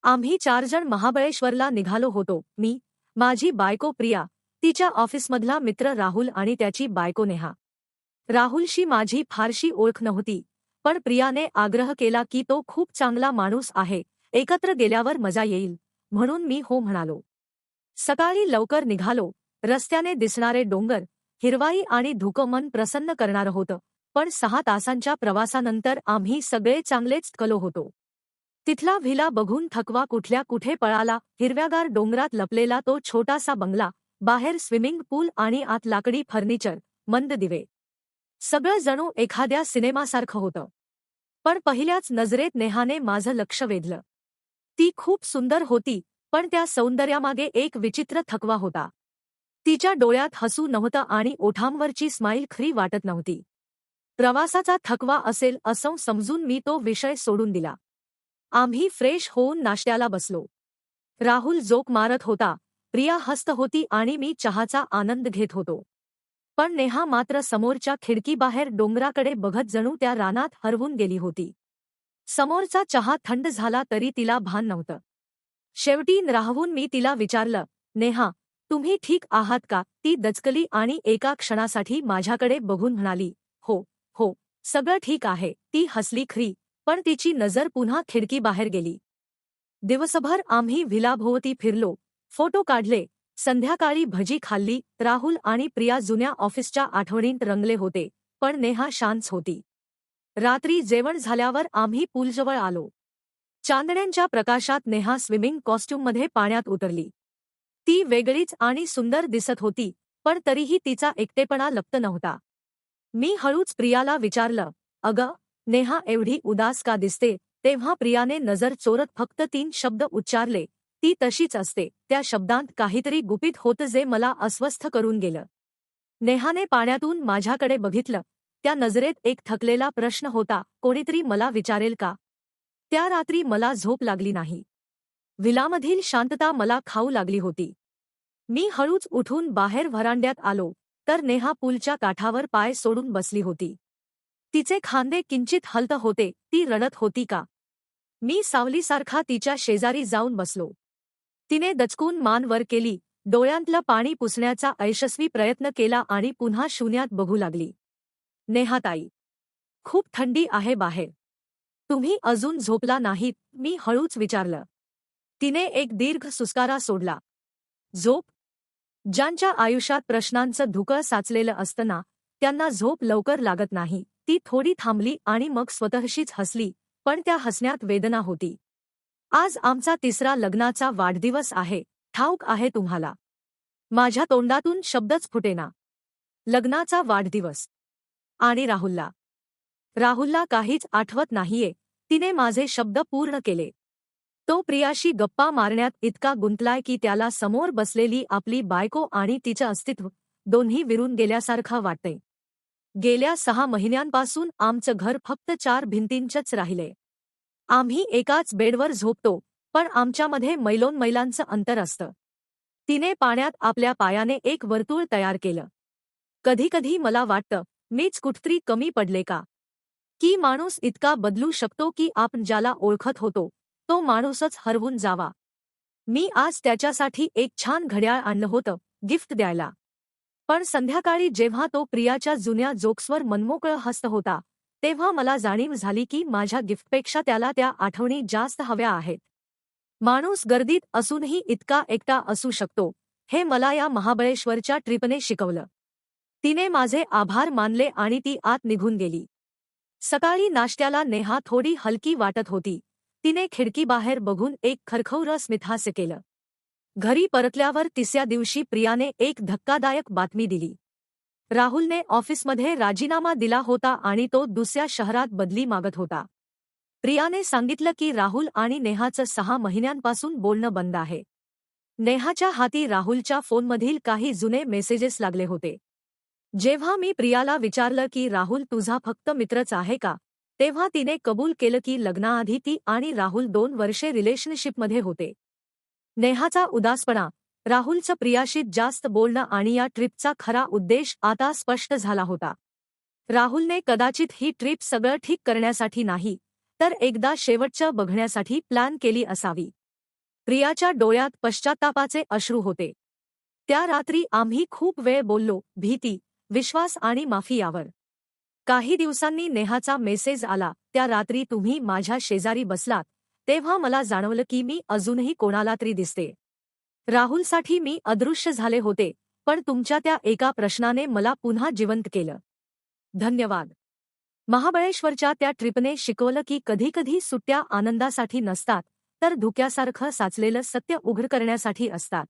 आम्ही 4 जण महाबळेश्वरला निघालो होतो. मी, माझी बायको प्रिया, तिच्या ऑफिसमधला मित्र राहुल आणि त्याची बायको नेहा. राहुलशी माझी फारशी ओळख नव्हती, पण प्रियाने आग्रह केला की तो खूप चांगला माणूस आहे, एकत्र गेल्यावर मजा येईल, म्हणून मी हो म्हणालो. सकाळी लवकर निघालो. रस्त्याने दिसणारे डोंगर, हिरवाई आणि धुकं मन प्रसन्न करणारं होतं, पण 6 तासांच्या प्रवासानंतर आम्ही सगळे चांगलेच थकलो होतो. तिथला व्हिला बघून थकवा कुठल्या कुठे पळाला. हिरव्यागार डोंगरात लपलेला तो छोटासा बंगला, बाहेर स्विमिंग पूल आणि आत लाकडी फर्निचर, मंद दिवे. सगळं जणू एखाद्या सिनेमासारखं होतं. पण पहिल्याच नजरेत नेहाने माझं लक्ष वेधलं. ती खूप सुंदर होती, पण त्या सौंदर्यामागे एक विचित्र थकवा होता. तिच्या डोळ्यात हसू नव्हतं आणि ओठांवरची स्माईल खरी वाटत नव्हती. प्रवासाचा थकवा असेल असं समजून मी तो विषय सोडून दिला. आम्ही फ्रेश होऊन नाश्त्याला बसलो. राहुल जोक मारत होता, प्रिया हसत होती आणि मी चहाचा आनंद घेत होतो. पण नेहा मात्र समोरच्या खिडकीबाहेर डोंगराकडे बघत जणू त्या रानात हरवून गेली होती. समोरचा चहा थंड झाला तरी तिला भान नव्हतं. शेवटी राहवून मी तिला विचारलं, नेहा, तुम्ही ठीक आहात का? ती दचकली आणि एका क्षणासाठी माझ्याकडे बघून म्हणाली, हो, हो, सगळं ठीक आहे. ती हसली खरी, पण तिची नजर पुन्हा खिडकीबाहेर गेली. दिवसभर आम्ही व्हिलाभोवती फिरलो, फोटो काढले, संध्याकाळी भजी खाल्ली. राहुल आणि प्रिया जुन्या ऑफिसच्या आठवणींत रंगले होते, पण नेहा शांत होती. रात्री जेवण झाल्यावर आम्ही पूलजवळ आलो. चांदण्यांच्या प्रकाशात नेहा स्विमिंग कॉस्ट्यूममध्ये पाण्यात उतरली. ती वेगळीच आणि सुंदर दिसत होती, पण तरीही तिचा एकटेपणा लपत नव्हता. मी हळूच प्रियाला विचारलं, अगं, नेहा एवढी उदास का दिसते? तेव्हा प्रियाने नजर चोरत फक्त 3 शब्द उच्चारले, ती तशीच असते. त्या शब्दांत काहीतरी गुपित होतं जे मला अस्वस्थ करून गेलं. नेहाने पाण्यातून माझ्याकडे बघितलं. त्या नजरेत एक थकलेला प्रश्न होता, कोणीतरी मला विचारेल का? त्या रात्री मला झोप लागली नाही. व्हिलामधील शांतता मला खाऊ लागली होती. मी हळूच उठून बाहेर व्हरांड्यात आलो, तर नेहा पूलच्या काठावर पाय सोडून बसली होती. तिचे खांदे किंचित हलत होते. ती रडत होती का? मी सावलीसारखा तिच्या शेजारी जाऊन बसलो. तिने दचकून मान वर केली, डोळ्यांतलं पाणी पुसण्याचा अयशस्वी प्रयत्न केला आणि पुन्हा शून्यात बघू लागली. नेहाताई, खूप थंडी आहे बाहेर. तुम्ही अजून झोपला नाहीत? मी हळूच विचारलं. तिने एक दीर्घ सुस्कारा सोडला. झोप? ज्यांच्या आयुष्यात प्रश्नांचं धुकं साचलेलं असतं ना, त्यांना झोप लवकर लागत नाही. ती थोडी थांबली आणि मग स्वतःशीच हसली, पण त्या हसण्यात वेदना होती. आज आमचा 3रा लग्नाचा वाढदिवस आहे, ठाऊक आहे तुम्हाला? माझ्या तोंडातून शब्दच फुटेना. लग्नाचा वाढदिवस. आणि राहुलला? राहुलला काहीच आठवत नाहीये. तिने माझे शब्द पूर्ण केले. तो प्रियाशी गप्पा मारण्यात इतका गुंतलाय की त्याला समोर बसलेली आपली बायको आणि तिचं अस्तित्व दोन्ही विरून गेल्यासारखं वाटतंय. गेल्या 6 महिन्यांपासून आमचं घर फक्त 4 भिंतींचंच राहिलंय. आम्ही एकाच बेडवर झोपतो, पण आमच्यामध्ये मैलोनमैलांचं अंतर असतं. तिने पाण्यात आपल्या पायाने एक वर्तुळ तयार केलं. कधीकधी मला वाटतं, मीच कुठतरी कमी पडले का? की माणूस इतका बदलू शकतो की आपण ज्याला ओळखत होतो, तो माणूसच हरवून जावा. मी आज त्याच्यासाठी एक छान घड्याळ आणलं होतं, गिफ्ट द्यायला. पण संध्याकाळी जेव्हा तो प्रियाच्या जुन्या जोक्सवर मनमोकळं हसत होता, तेव्हा मला जाणीव झाली की माझ्या गिफ्टपेक्षा त्याला त्या आठवणी जास्त हव्या आहेत. माणूस गर्दीत असूनही इतका एकटा असू शकतो, हे मला या महाबळेश्वरच्या ट्रिपने शिकवलं. तिने माझे आभार मानले आणि ती आत निघून गेली. सकाळी नाश्त्याला नेहा थोडी हलकी वाटत होती. तिने खिडकीबाहेर बघून एक खरखवरं स्मितहास्य केलं. घरी परतल्यावर 3ऱ्या दिवशी प्रियाने एक धक्कादायक बातमी दिली. राहुलने ऑफिसमध्ये राजीनामा दिला होता आणि तो दुसऱ्या शहरात बदली मागत होता. प्रियाने सांगितलं की राहुल आणि नेहाचं 6 महिन्यांपासून बोलणं बंद आहे. नेहाच्या हाती राहुलच्या फोनमधील काही जुने मेसेजेस लागले होते. जेव्हा मी प्रियाला विचारलं की राहुल तुझा फक्त मित्रच आहे का, तेव्हा तिने कबूल केलं की लग्नाआधी ती आणि राहुल 2 वर्षे रिलेशनशिपमध्ये होते. नेहाचा उदासपणा, राहुलचं प्रियाशी जास्त बोलणं आणि या ट्रिपचा खरा उद्देश आता स्पष्ट झाला होता. राहुलने कदाचित ही ट्रिप सगळं ठीक करण्यासाठी नाही, तर एकदा शेवटचं बघण्यासाठी प्लॅन केली असावी. प्रियाच्या डोळ्यात पश्चात्तापाचे अश्रू होते. त्या रात्री आम्ही खूप वेळ बोललो, भीती, विश्वास आणि माफी यावर. काही दिवसांनी नेहाचा मेसेज आला, त्या रात्री तुम्ही माझ्या शेजारी बसलात तेव्हा मला जाणवलं की मी अजूनही कोणाला तरी दिसते. राहुलसाठी मी अदृश्य झाले होते, पण तुमच्या त्या एका प्रश्नाने मला पुन्हा जिवंत केलं. धन्यवाद. महाबळेश्वरच्या त्या ट्रिपने शिकवलं की कधीकधी सुट्ट्या आनंदासाठी नसतात, तर धुक्यासारखं साचलेलं सत्य उघड करण्यासाठी असतात.